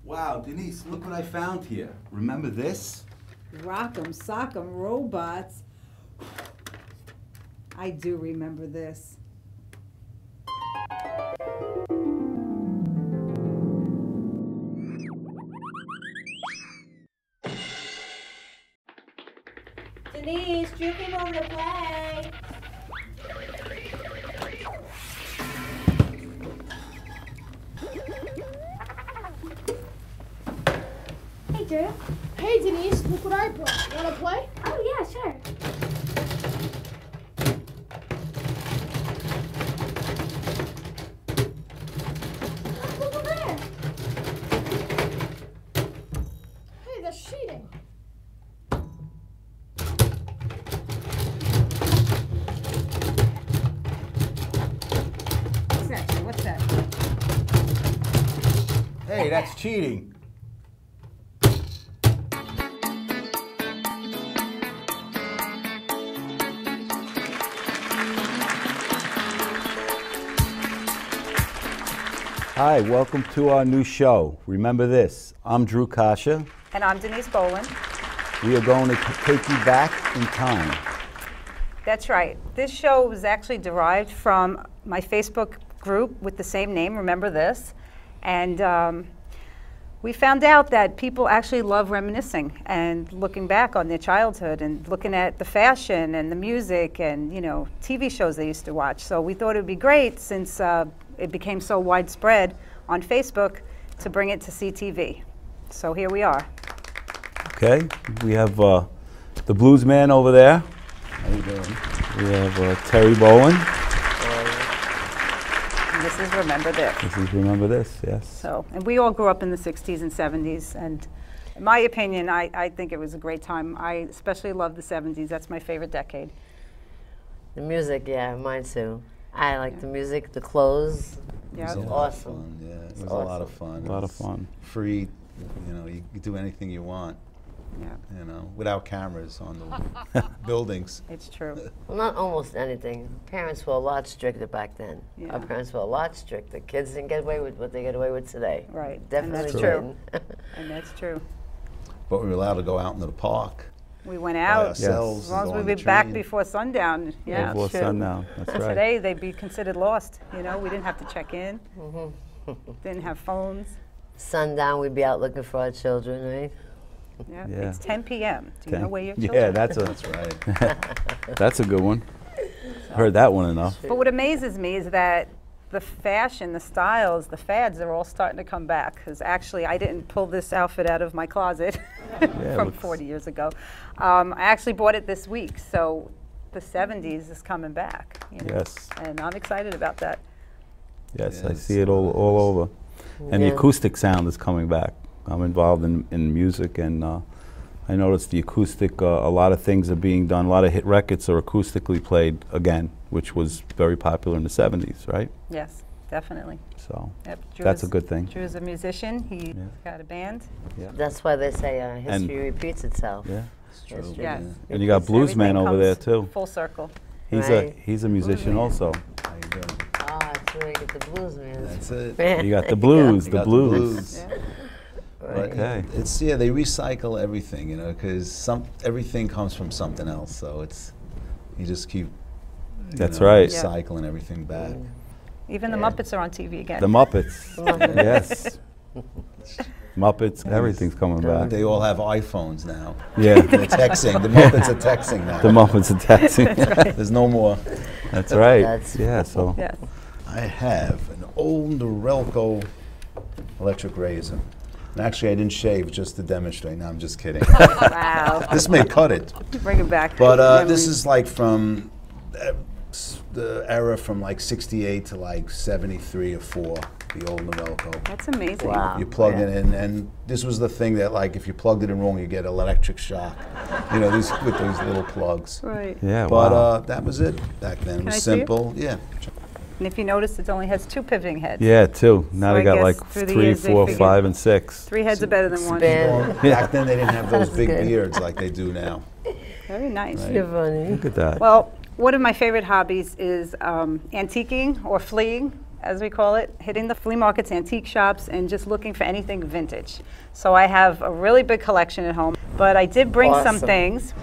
Wow, Denise, look what I found here. Remember this? Rock'em Sock'em Robots. I do remember this. Denise, Drew came over to play. Hey, Drew. Hey Denise, look what I brought. You wanna play? Oh, yeah, sure. Look over there. Hey, that's cheating. What's that? Joe? What's that? Hey, that's cheating. Hi, welcome to our new show. Remember this, I'm Drew Kasha. And I'm Denise Boland. We are going to take you back in time. That's right. This show was actually derived from my Facebook group with the same name, Remember This. And we found out that people actually love reminiscing and looking back on their childhood and looking at the fashion and the music and, you know, TV shows they used to watch. So we thought it would be great, since it became so widespread on Facebook, to bring it to CTV. So here we are. Okay, we have the blues man over there. How you doing? We have Terry Bowen. And this is Remember This. This is Remember This, yes. So, and we all grew up in the 60s and 70s, and in my opinion, I think it was a great time. I especially love the 70s. That's my favorite decade. The music, yeah, mine too. I like the music, the clothes. Yeah. It was a lot of fun, yeah. It was a lot of fun. A lot of fun. Free, you know, you could do anything you want, Yeah, you know, without cameras on the buildings. it's true. Well, not almost anything. Parents were a lot stricter back then. Yeah. Our parents were a lot stricter. Kids didn't get away with what they get away with today. Right, and Definitely that's true. didn't. And that's true. But we were allowed to go out into the park We went by out, ourselves. as long as and go we'd on be the back train. before sundown. Yeah, Before true. sundown, that's right. Today, they'd be considered lost. You know, we didn't have to check in. Didn't have phones. Sundown, we'd be out looking for our children, right? Yeah. Yeah. It's 10 p.m. Do you know where your Yeah, children that's That's right. that's a good one. Heard that one enough. But what amazes me is that the fashion, the styles, the fads are all starting to come back. Because actually, I didn't pull this outfit out of my closet from looks- 40 years ago. I actually bought it this week, so the 70s is coming back. You know? Yes. And I'm excited about that. Yes, I Yes. see it all over. And the Yeah. acoustic sound is coming back. I'm involved in music, and I noticed the acoustic, a lot of things are being done, a lot of hit records are acoustically played again, which was very popular in the 70s, right? Yes, definitely. So Yep. that's a Drew's- good thing. Drew's a musician. He's Yeah. got a band. Yeah. That's why they say history repeats itself. Yeah. It's true. History. Yes. And you got Because Blues Man everything over there comes too. Full circle. Right. He's a musician also. How you doing? Ah, that's where you get the blues, man. That's it. You got the blues, You the got blues. Yeah. But Okay. it's, yeah, they recycle everything, you know, because everything comes from something else. So it's, you just keep, you That's know, right. Yeah. recycling everything back. Even the Yeah. Muppets are on TV again. The Muppets. Yes. Muppets, everything's coming back. They all have iPhones now. Yeah. They're texting. The Muppets are texting now. The Muppets are taxing. There's no more. That's right. That's- Yeah, so Yes. I have an old Norelco electric razor. And actually, I didn't shave just to demonstrate. No, I'm just kidding. Wow. This may cut it. Bring it back. But Memories. this is like from the era from like 68 to like 73 or 4, the old Norelco. That's amazing. Wow. You plug Yeah. it in, and this was the thing that, like, if you plugged it in wrong, you get electric shock. You know, these with these little plugs. Right. yeah, But wow. that was it back then. It was I see it? simple. Yeah. And if you notice, it only has 2 pivoting heads. Yeah, two. Now So they I got guess like through the 3, years they 4, figured- 5, and 6. 3 heads are better than one. Expand. Back then, they didn't have those That's big good. beards like they do now. Very nice. Right. You're funny. Look at that. Well, one of my favorite hobbies is antiquing or fleeing. as we call it, hitting the flea markets, antique shops, and just looking for anything vintage. So I have a really big collection at home, but I did bring some Awesome. things.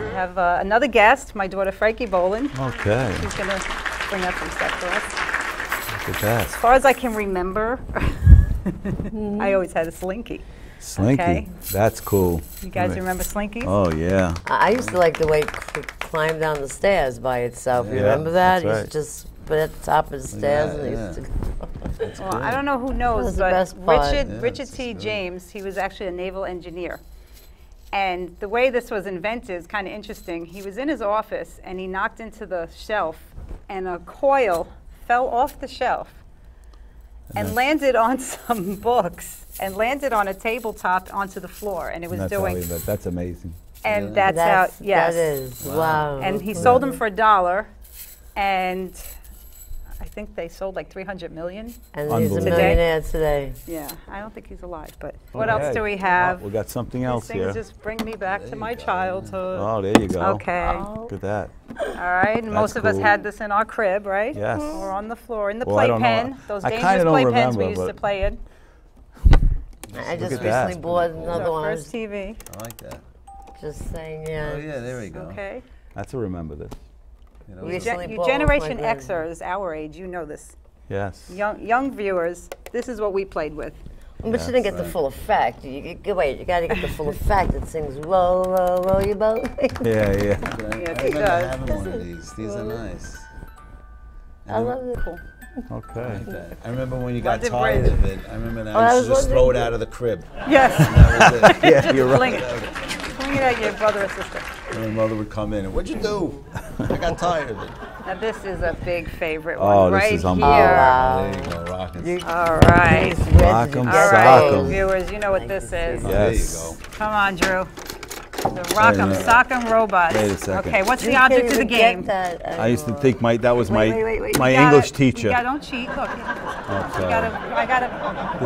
I have another guest, my daughter Frankie Boland. Okay. She's going to bring up some stuff for us. Look at that. As far as I can remember, I always had a Slinky. Slinky. Okay. That's cool. You guys Right. remember Slinkies? Oh, yeah. I used to like the way it climbed down the stairs by itself. You Yeah, remember that? that's You right. used to just put it at the top of the stairs and it used to Well, I don't know who knows, was the but best part. Richard T. James, he was actually a naval engineer. And the way this was invented is kind of interesting. He was in his office and he knocked into the shelf and a coil fell off the shelf and landed on some books and landed on a tabletop onto the floor, and it was That's how doing, that's amazing. and that's how, yes. That is, wow. And he sold them for $1, and I think they sold like 300 million. And he's a Unbelievable. millionaire today. Yeah, I don't think he's alive, but what Okay. else do we have? Oh, we got something These else things here. just bring me back to my childhood. Oh, there you go. Okay, Look at that. all right, and most of us cool. had this in our crib, right? Yes. Or on the floor, in the Well, I don't know. playpen, those I kinda dangerous don't playpens we remember, used to but- play in. I just at that. recently bought It was another our one. I first was TV, I like that. just saying, yeah. Oh yeah, there we go. okay? That's a remember this. You know, We You recently bought one for Generation my Xers, our age, you know this. Yes. Young viewers, this is what we played with. But you didn't get the full effect. Wait, you got to get the full effect. It sings roll, roll, roll your boat. Yeah, yeah. I Yes, remember it does. having one of these. These are nice. I love it. Cool. Okay. I remember when you got London tired Bridge. of it. I remember that Oh, I I used to was just throw it wondering- out of the crib. Yes, That was it. Yeah, you're fling right. it. Fling it at your brother or sister. And my mother would come in and, what'd you do? I got tired of it. Now this is a big favorite Oh, one, this right is here. unbelievable. Wow. There you go, rockin'. All right. Rock 'em, All sock right, 'em. viewers, you know what this is. Oh, Yes. There you go. Come on, Drew. The Rock'em Sock'em Robots. Wait a second. Okay, what's the You object can't of the even get game? that I used to anymore. think that was my Wait. my You gotta- English teacher. Yeah, don't cheat. Look, Okay. I gotta.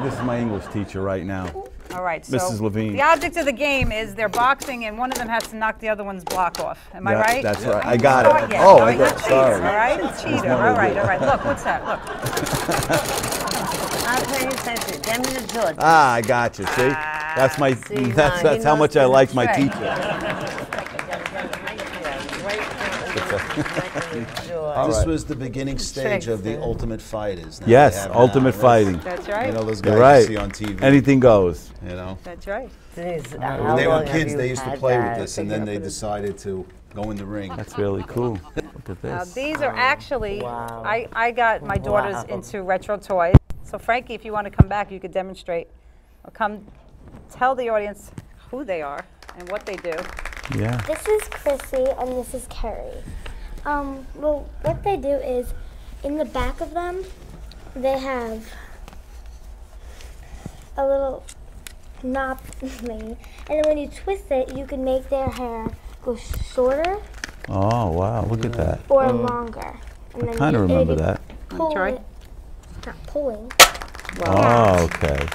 This is my English teacher right now. All right, so Mrs. Levine. the object of the game is they're boxing, and one of them has to knock the other one's block off. Am I Yeah, right? That's right. I got Start it. yet. Oh, No, I you're got. cheater, Sorry. All right, cheater. one All of right, the- all right. Look, what's that? Look. I'm paying attention. Give me the George. Ah, I got you. See, that's my. See, now he That's how knows much I the like my trick. teacher. This was the beginning stage of the Trickster. Ultimate Fighters. Now Yes, they have Ultimate now, Fighting. That's You right. know those You're guys right. you see on TV. Anything goes. You know. That's right. Denise, When how they were long have kids, you they used to had play with that? this, and then they decided to go in the ring. That's really cool. Look at Now, this. these are actually, Wow. I got my daughters Wow. into retro toys. So Frankie, if you want to come back, you could demonstrate. Or come tell the audience who they are and what they do. Yeah. This is Chrissy and this is Carrie. Well, what they do is, in the back of them, they have a little knob thing, and then when you twist it, you can make their hair go shorter Oh wow! Look at that. or longer. And then Kind of you- remember you that. Pull Try. it, not pulling. Oh, okay.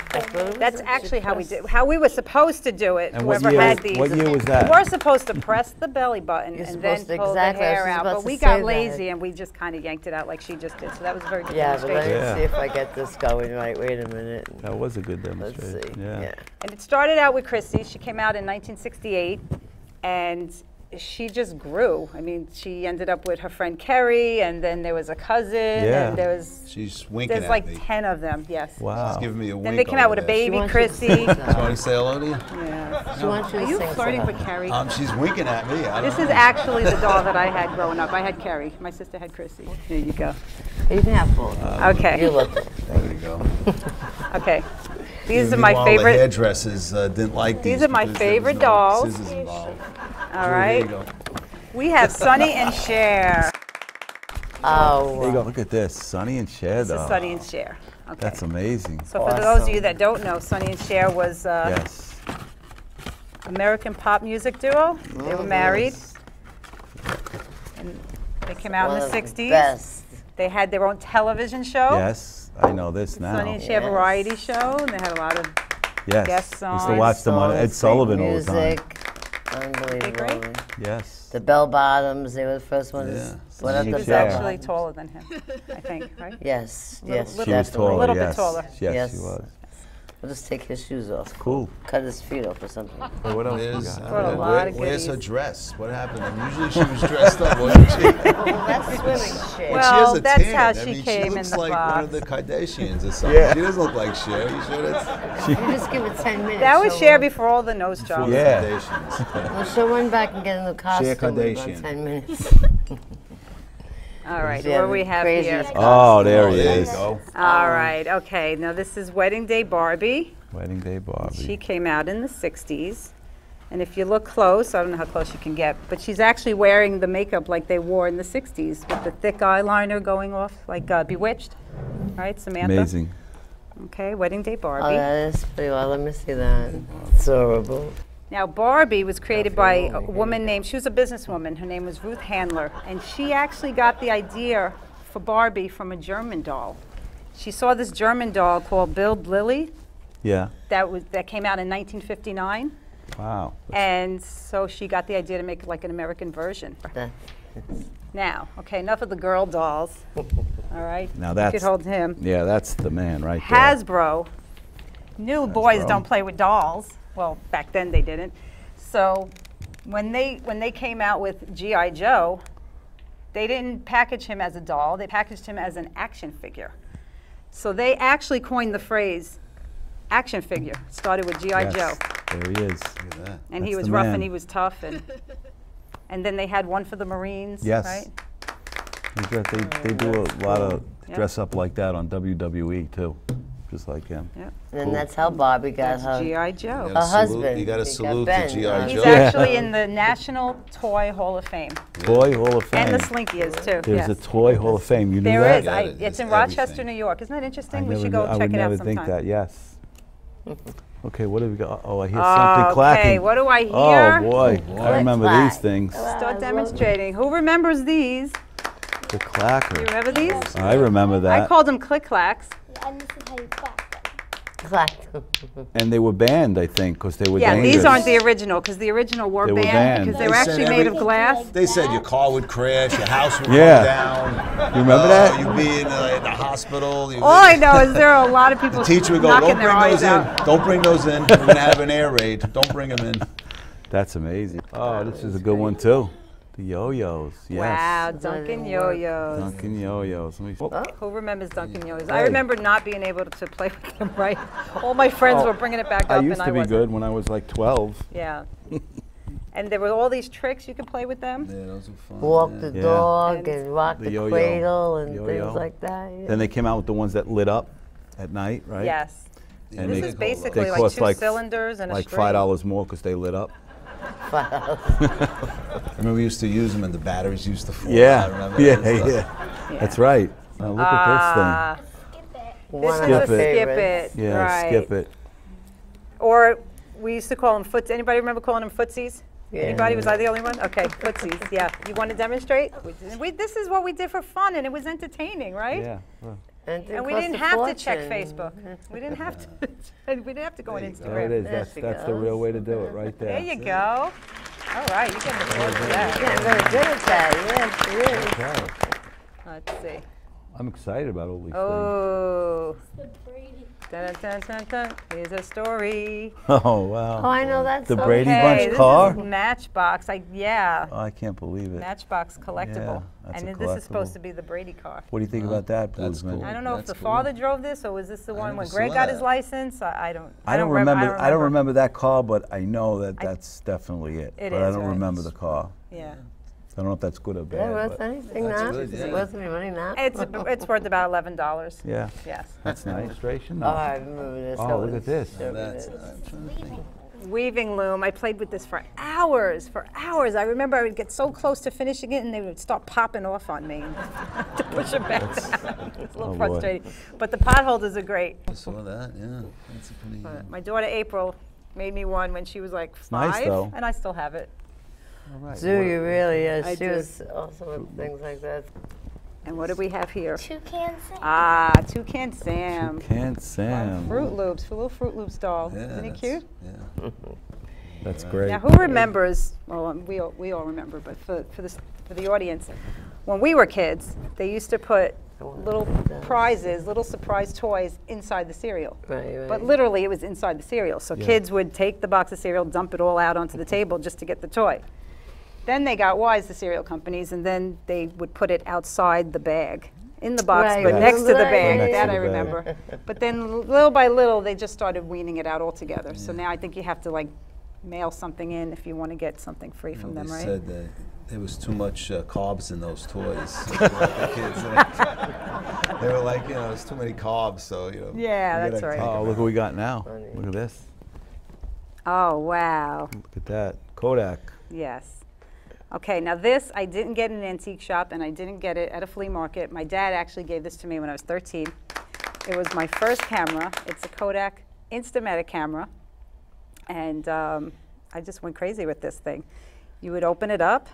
That's actually how we did, how we were supposed to do it. And what Whoever year? had these. What year was We that? were supposed to press the belly button You're and then supposed to- pull exactly, the I was hair just out, about but to we say got that. lazy and we just kind of yanked it out like she just did. So that was a very good Yeah, but let demonstration. me Yeah. see if I get this going right. Wait a minute. That was a good Let's see. demonstration. Yeah. And it started out with Christy. She came out in 1968, and she just grew. I mean, she ended up with her friend Kerry, and then there was a cousin, Yeah. and there was She's winking there's at like me. 10 of them. Yes. Wow. She's giving me a wink. Then they came out with a over there. She baby, wants you to Christy. sing You want to say hello to you? Yeah. She wants you Are to you sing for flirting her. with Kerry? She's winking at me. I don't This is know. actually the doll that I had growing up. I had Kerry. My sister had Chrissy. There you go. You can have both. Okay. You look. There you go. Okay. These are my Meanwhile, The favorite. hairdressers didn't like these. These are my because there was favorite no dolls. Scissors involved. All There right. you go. We have Sonny and Cher. Oh, There you go. Look at this. Sonny and Cher. This is though. Sonny and Cher. Okay. That's amazing. So for those of you that don't know, Sonny and Cher was Yes. American pop music duo. They were married. And they came out one in of the the 60s. best. They had their own television show. Yes. I know this now. Sonny and Cher variety show, and they had a lot of Yes. guest I used to songs. watch them on Ed Sullivan all the time. Music. Unbelievable. great? Yes. The Bell Bottoms, they were the first ones. Yeah. Put up She the He was Yeah. Bell actually Bottoms. taller than him, I think, right? Yes, Little- yes, She little- was definitely. taller. Little bit yes. taller. Yes, Yes. she was. We'll just take his shoes off. Cool. Cut his feet off or something. So what else we Where's, got? Brought a lot of where's her goodies. dress? What happened? And usually she was dressed up, wasn't she? That's swimming shit. Well, she has a that's tan. how I she mean, came she in looks the like one of box. the Kardashians or something. Yeah. She doesn't look like Cher. You sure that's You just give it 10 minutes. That was she'll- Cher before all the nose jobs. Yeah. Kardashians? Well, she'll run back and get a new costume in about Kardashian. 10 minutes. All right, Yeah, what do we the have here? craziest Oh, there he There you is. go. All right, okay, now this is Wedding Day Barbie. Wedding Day Barbie. She came out in the 60s. And if you look close, I don't know how close you can get, but she's actually wearing the makeup like they wore in the 60s with the thick eyeliner going off, like Bewitched. Right, Samantha? Amazing. Okay, Wedding Day Oh, Barbie. that is pretty well. Let me see that. It's horrible. Now, Barbie was created by a woman named, she was a businesswoman. Her name was Ruth Handler. And she actually got the idea for Barbie from a German doll. She saw this German doll called Bild Lilly Yeah. that came out in 1959. Wow. And so she got the idea to make like an American version. That- Now, okay, enough of the girl dolls. All right? Now You that's could hold him. Yeah, that's the man right there. Hasbro knew boys Hasbro. don't play with dolls. Well, back then they didn't. So when they came out with G.I. Joe, they didn't package him as a doll. They packaged him as an action figure. So they actually coined the phrase action figure. Started with G.I. Yes, Joe. There he is. Look at that. And he That's was the rough man. and he was tough. And then they had one for the Marines, Yes. right? They do a lot of Yep. dress up like that on WWE too, just like him. Yep. And then that's how Barbie got That's her. G.I. You Joe. gotta salute- husband. You got to He got salute the Ben. G.I. He's Joe. actually in the National Toy Hall of Fame. Toy Hall of Fame. And the Slinky is too. There's yes. a Toy Hall of Fame. You knew There that? is. Got it. It's in It's Rochester, everything. New York. Isn't that interesting? I We should never go knew- check it I out would never think sometime. that. Yes. Okay, what do we got? Oh, I hear something clacking. Okay, what do I hear? Oh boy, boy. I remember Clack. these things. Start demonstrating. Who remembers these? The You clacker. remember these? I remember that. I called them click clacks. And this is how you clap them. Clack. And they were banned, I think, because they were Yeah, dangerous. these aren't the original because the original were They were banned banned. because they They were said actually made of every- glass. They said your car would crash, your house would Yeah. come down. You remember that? You'd be in the hospital. All I know is there are a lot of people The teacher would go, knocking don't their bring eyes those out. in. Don't bring those in. We're going to have an air raid. Don't bring them in. That's amazing. Oh, this is a good one too. The yo-yos. Yes. Wow, Dunkin' Yo-Yos. Dunkin' yo-yos. Let me. Oh, Who remembers Dunkin' Yo-Yos? Hey. I remember not being able to play with them, right? All my friends Oh, were bringing it back I up used and to I be wasn't. good when I was like 12. Yeah. And there were all these tricks you could play with them. Yeah, those are fun. Walk the Yeah. dog And and rock the the yo-yo. cradle and Yo-yo. things like that. Yeah. Then they came out with the ones that lit up at night, right? Yes. And This they, is they basically like cost two like cylinders and a like string. $5 more because they lit up. I remember we used to use them and the batteries used to fall. I Yeah, remember yeah, that. yeah. That's right. Now look Ah, One this of is my a Skip it. skip favorites. it. this thing. Yeah, right. skip it. Or we used to call them foots. Anybody remember calling them footsies? Yeah. Anybody? Was I the only one? Okay, footsies. Yeah. You want to demonstrate? This is what we did for fun, and it was entertaining, right? Yeah. Well, And, it And we cost didn't a have to check fortune. Facebook. We didn't have to. We didn't have to go on there it Instagram. is. There That's she the goes. real way to do it, right there. There you go. All right, you're getting the floor for that. Yeah, I'm very good at that. Yes, really. Okay. Let's see. I'm excited about all these Oh. The Brady. Dun, dun, dun, dun. Here's a story. things. Oh wow. Oh, I know that The song. Brady Okay, Bunch this car? is Matchbox. Yeah. Oh, I can't believe it. Matchbox collectible. Yeah, that's And a this is supposed collectible. to be the Brady car. What do you think about that, That's Bluesman? cool. I don't know if That's the cool. father drove this or was this the one never when saw Greg got that. his license? I don't. I don't remember. I don't remember that car, but I know that that's definitely it. It but I is, don't right. remember the car. Yeah. I don't know if that's good or Is bad. that worth but anything That's now? good, Is yeah. it worth any money now? It's worth about $11. yeah, Yes. that's nice. Illustration. Oh, I remember this. Oh, That look was at this. so That's, good. I'm trying to think. Weaving loom. I played with this for hours. I remember I would get so close to finishing it and they would start popping off on me to push it back down. It's a little Oh, boy. frustrating. But the potholders are great. I saw that, yeah. That's a pretty. My daughter April made me one when she was like 5, nice, though. and I still have it. All right. Do you really? I Yes, she do. was awesome with things like that. And what do we have here? Toucan Sam. Ah, Toucan Sam. Can't Sam. Fruit Loops, little Fruit Loops doll. Yeah, Isn't he that's- cute? Yeah. That's great. Now, who remembers? Well, we all remember, but for the audience, when we were kids, they used to put little prizes, little surprise toys inside the cereal. Right. But literally, it was inside the cereal. So kids would take the box of cereal, dump it all out onto the table just to get the toy. Then they got wise, the cereal companies, and then they would put it outside the bag. In the box, Right, but right. next to the Right, bag. right, That right. I remember. But then little by little, they just started weaning it out altogether. So now I think you have to like mail something in if you want to get something free from them, They right? said that there was too much carbs in those toys. For the kids. They were like, there's too many carbs, so Yeah, you that's gotta right. take Oh, 'em look out. what we got now. Look at this. Oh, wow. Look at that. Kodak. Yes. Okay, now this I didn't get in an antique shop and I didn't get it at a flea market. My dad actually gave this to me when I was 13. It was my first camera. It's a Kodak Instamatic camera. And I just went crazy with this thing. You would open it up,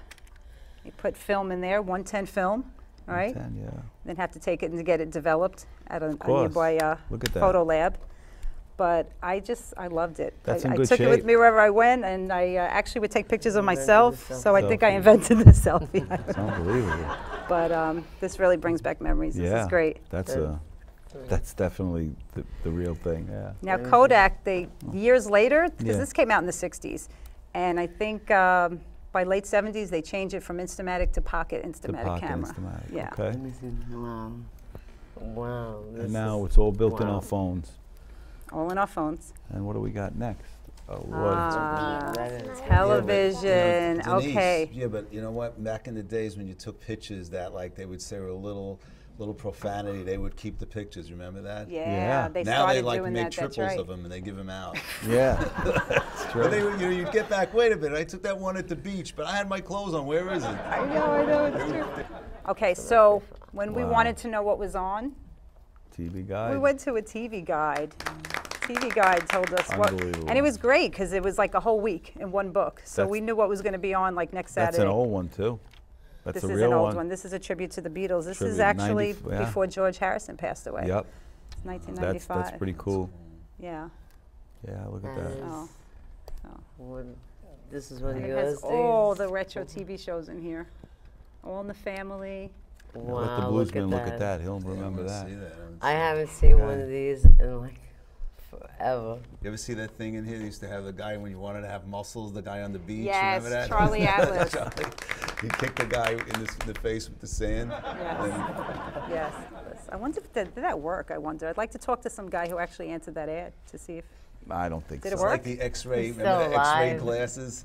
you put film in there, 110 film, right? 10, yeah. Then have to take it and get it developed at a course. nearby Look at that. photo lab. But I loved it. That's I in good took it with shape. me wherever I went, and I actually would take pictures of myself. the So I think I selfie. invented the selfie. It's unbelievable. But this really brings back memories. This Yeah. is great. That's definitely the real thing, yeah. Now Kodak, years later, because Yeah. this came out in the 60s, and I think by late 70s they changed it from Instamatic to Pocket Instamatic Pocket camera. Instamatic, Yeah. okay. Let me see. Wow. Wow. This And now is- it's all built in wow. our phones. All in our phones. And what do we got next? Oh, Lord. Ah, That is television. Denise, Okay. Yeah, but you know what? Back in the days when you took pictures that like they would say were a little profanity, they would keep the pictures. Remember that? Yeah, Yeah. they Now started they like doing make that. That's triples right. of them and they give them out. Yeah. It's But true. they, you'd get back. Wait a minute, I took that one at the beach, but I had my clothes on. Where is it? I know, it's true. Okay, so when we Wow. wanted to know what was on, TV guide. we went to a TV guide. TV guide told us what, Unbelievable. and it was great because it was like a whole week in one book. So we That's- knew what was going to be on like next Saturday. That's an old one, too. That's This a is real an old one. This is a tribute to the Beatles. This is Tribute, actually 90 yeah. before George Harrison passed away. Yep. It's 1995. That's pretty cool. Yeah. Yeah, look at That that. is- Oh. What, this is one of It yours. has all the retro TV shows in here. All in the Family. Wow, Let the look bluesman look at that. He'll remember that. See that? I haven't seen one of these in like forever. You ever see that thing in here? They used to have the guy when you wanted to have muscles, the guy on the beach. Yes, Remember that? Charlie Atlas. Charlie. He kicked the guy in the face with the sand. Yes. Yes. I wonder if did that work? I wonder. I'd like to talk to some guy who actually answered that ad to see if. I don't think Did so. it work? Like the X-ray, He's remember the still X-ray alive. glasses?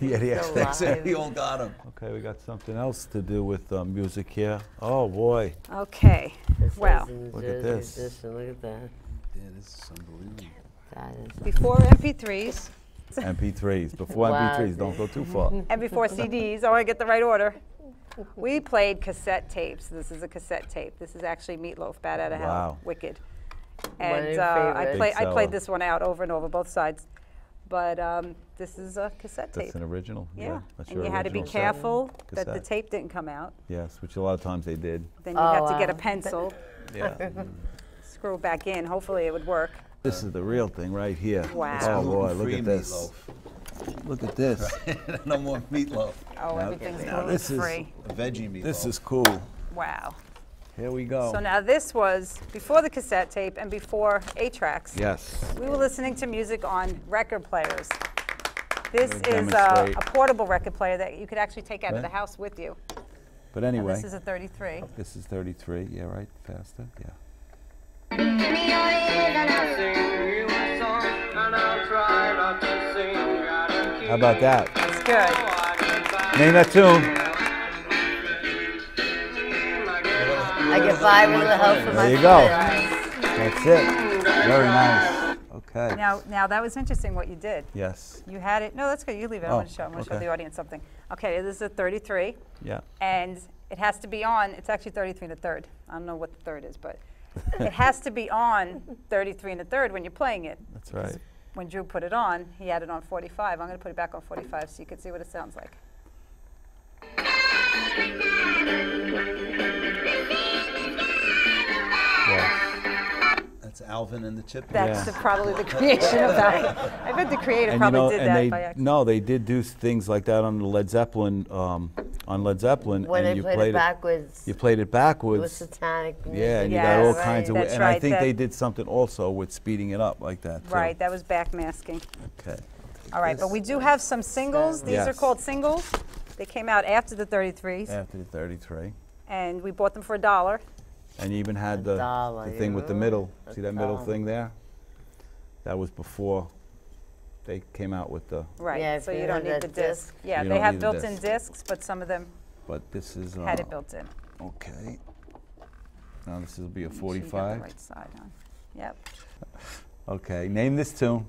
Yeah, the Still X-Ray. We all got them. Okay, we got something else to do with music here. Oh, boy. Okay. This Wow. is in the Look at Jersey this. edition. Look at that. Yeah, this is unbelievable. That is. Before MP3s MP3s. Before Wow. MP3s, don't go too far. and before CDs, I want to get the right order. We played cassette tapes. This is a cassette tape. This is actually Meatloaf, Bad Outta Hell, Wow. Wicked. of And your I favorites. Big played seller. this one out over and over, both sides. But this is a cassette tape. That's an original. Yeah, That's and your you had to be original set. careful that the Cassette. tape didn't come out. Yes, which a lot of times they did. Then you'd have to get a wow. pencil, Yeah. screw it back in. Hopefully it would work. This is the real thing right here. Wow. Oh, boy, look Gluten-free at this. meatloaf. Look at this. No more meatloaf. Oh, Now- everything's now this is- gluten-free. A veggie meatloaf. This is cool. Wow. Here we go. So now this was before the cassette tape and before 8-tracks. Yes. We were listening to music on record players. This Gonna is a demonstrate. portable record player that you could actually take out of Right. the house with you. But And anyway, this is a 33. this is 33. Yeah, right? Faster? Yeah. How about that? It's good. Name that tune. I get by with the help from my There you go. friends. That's it. Very nice. Okay. Now that was interesting what you did. Yes. You had it. No, that's good. You leave it. I Oh, want to show. I want to show okay. the audience something. Okay, this is a 33, Yeah. and it has to be on. It's actually 33 and a third. I don't know what the third is, but it has to be on 33 and a third when you're playing it. That's right. When Drew put it on, he had it on 45. I'm going to put it back on 45 so you can see what it sounds like. It's Alvin and the Chipmunks. That's Yeah. probably the creation of that. I bet the creator And probably did and that they, by accident. no, they did do things like that on the Led Zeppelin, When and they you played it backwards, You played it it was backwards. satanic music. Yeah, and you got Yes, all kinds of. that's And I right, think that- they did something also with speeding it up like that. Too. Right, that was backmasking. Okay. All right, but we do have some singles. These are Yes. called singles. They came out after the 33s, After the 33. and we bought them for $1. And you even had the $1, thing with the yeah. middle. See that middle $1. thing there? That was before they came out with the. Right, Yeah, so if you you don't have need the that disc. disc. Yeah, You they don't have need the built-in disc. discs, but some of them But this is. had it built in. Okay. Now this will be a Make sure you got the 45. right side on. Yep. Okay, name this tune.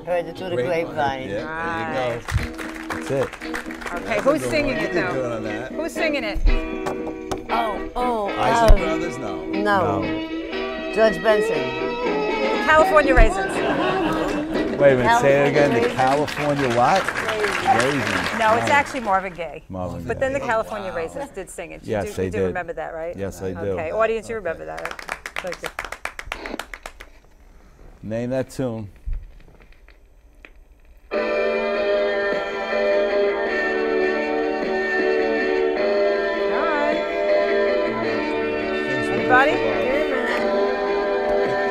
Heard it through the grapevine. Yeah, there you go. That's it. Okay, who's singing You it did good though? on that. Who's singing it? Isaac Brothers, no. No. George Benson. California Raisins. Wait a minute, say it again. The California California what? Raisins. No, it's actually Marvin Gaye. Marvin But Gaye. then the California Raisins did sing it. Yes, they you do did. remember that, right? Yes, I do. Okay, audience, you remember that, right? Thank you. Name that tune. All right. Anybody?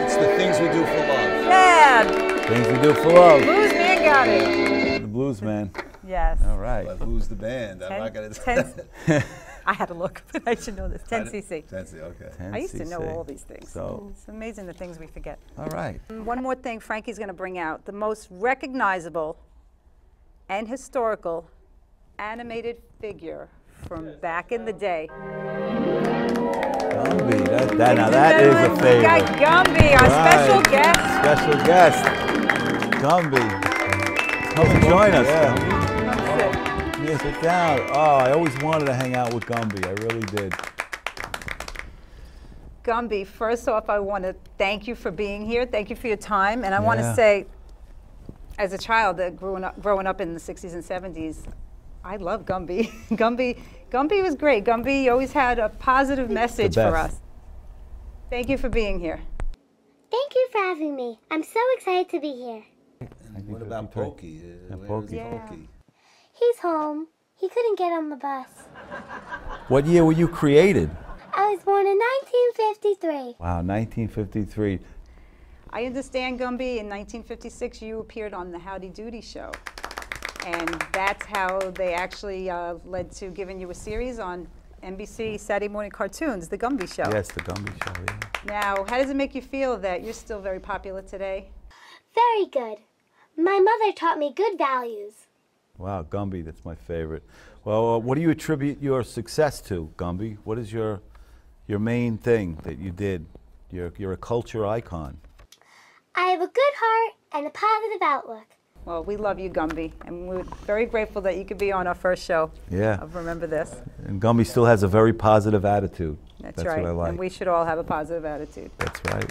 It's the things we do for love. Yeah, Things we do for love. Blues Man got it. The Blues Man. Yes. All right. But who's the band? I'm not gonna. 10 I had to look, but I should know this. 10cc. Fancy, okay. 10 I used to know cc. all these things. So, It's amazing the things we forget. all right. One more thing Frankie's going to bring out, the most recognizable and historical animated figure from back in the day. Gumby. Now that is a We favorite. got Gumby, our special Right. guest. Special guest. Gumby. Come and join us. Gumby. Come sit. Yeah, sit down. Oh, I always wanted to hang out with Gumby. I really did. Gumby, first off, I want to thank you for being here. Thank you for your time. And I want to Yeah. say, as a child that growing up in the 60s and 70s, I love Gumby. Gumby was great. Gumby always had a positive message for best. us. Thank you for being here. Thank you for having me. I'm so excited to be here. What about Pokey? And Where's Pokey. Yeah. Pokey? He's home. He couldn't get on the bus. What year were you created? I was born in 1953. Wow, 1953. I understand, Gumby, in 1956 you appeared on the Howdy Doody show. And that's how they actually led to giving you a series on NBC Saturday morning cartoons, The Gumby Show. Yes, the Gumby show, yeah. Now, how does it make you feel that you're still very popular today? Very good. My mother taught me good values. Wow, Gumby, that's my favorite. Well, what do you attribute your success to, Gumby? What is your main thing that you did? You're a culture icon. I have a good heart and a positive outlook. Well, we love you, Gumby, and we're very grateful that you could be on our first show Yeah. of Remember This. And Gumby still has a very positive attitude. That's right, what I like. and we should all have a positive attitude. That's right.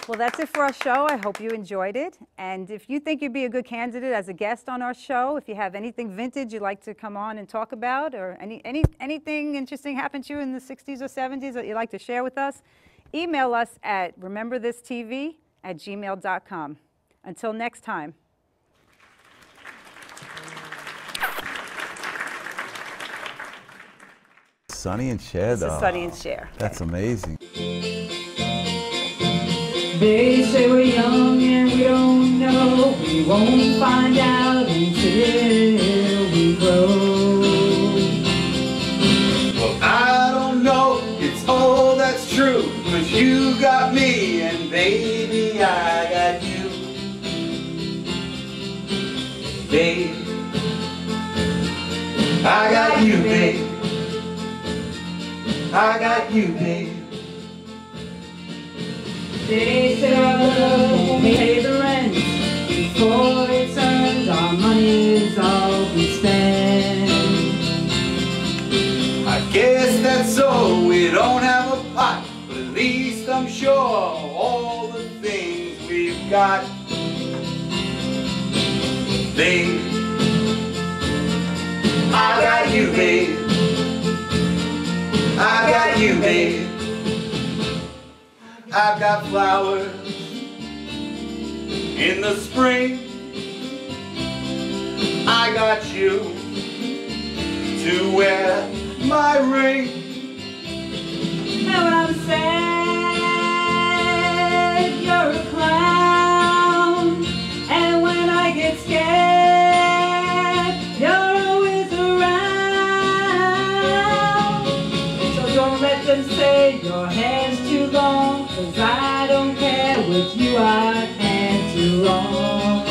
Well, that's it for our show. I hope you enjoyed it. And if you think you'd be a good candidate as a guest on our show, if you have anything vintage you'd like to come on and talk about, or anything interesting happened to you in the 60s or 70s that you'd like to share with us, email us at rememberthistv@gmail.com. Until next time. Sonny and Cher, This is though. Sonny and Cher. That's amazing. They say we're young and we don't know. We won't find out until we grow. Well, I don't know, it's all that's true. 'Cause you got me and baby I got you. Babe, I got you, babe. I got you, babe. They said our love won't pay the rent. Before it's earned, our money is all we spend. I guess that's so, we don't have a pot, but at least I'm sure of all the things we've got. Babe, I got you, babe. I I've got flowers in the spring. I got you to wear my ring. And when I'm sad, you're a clown. And when I get scared, you're always around. So don't let them say your hair's too long, 'cause I don't care, with you I can't do wrong.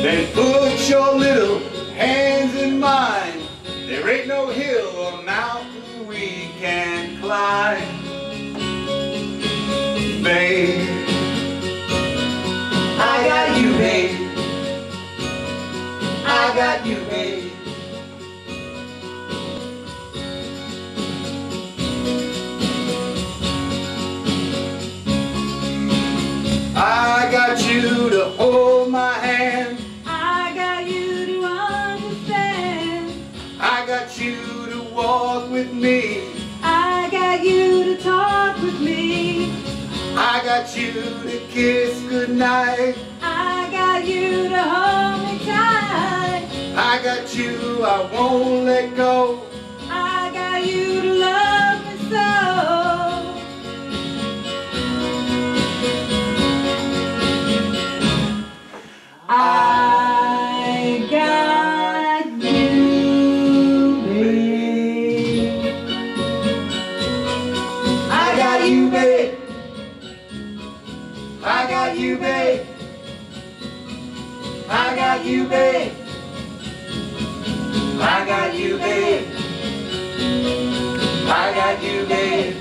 Then put your little hands in mine. There ain't no hill or mountain we can't climb. Babe, I got you, babe. I got you, babe. I got you to hold my hand. I got you to understand. I got you to walk with me. I got you to talk with me. I got you to kiss goodnight. I got you to hold me tight. I got you, I won't let go. I got you to love me so. I got you, babe. I got you, babe. I got you, babe. I got you, babe. I got you, babe. I got you, babe.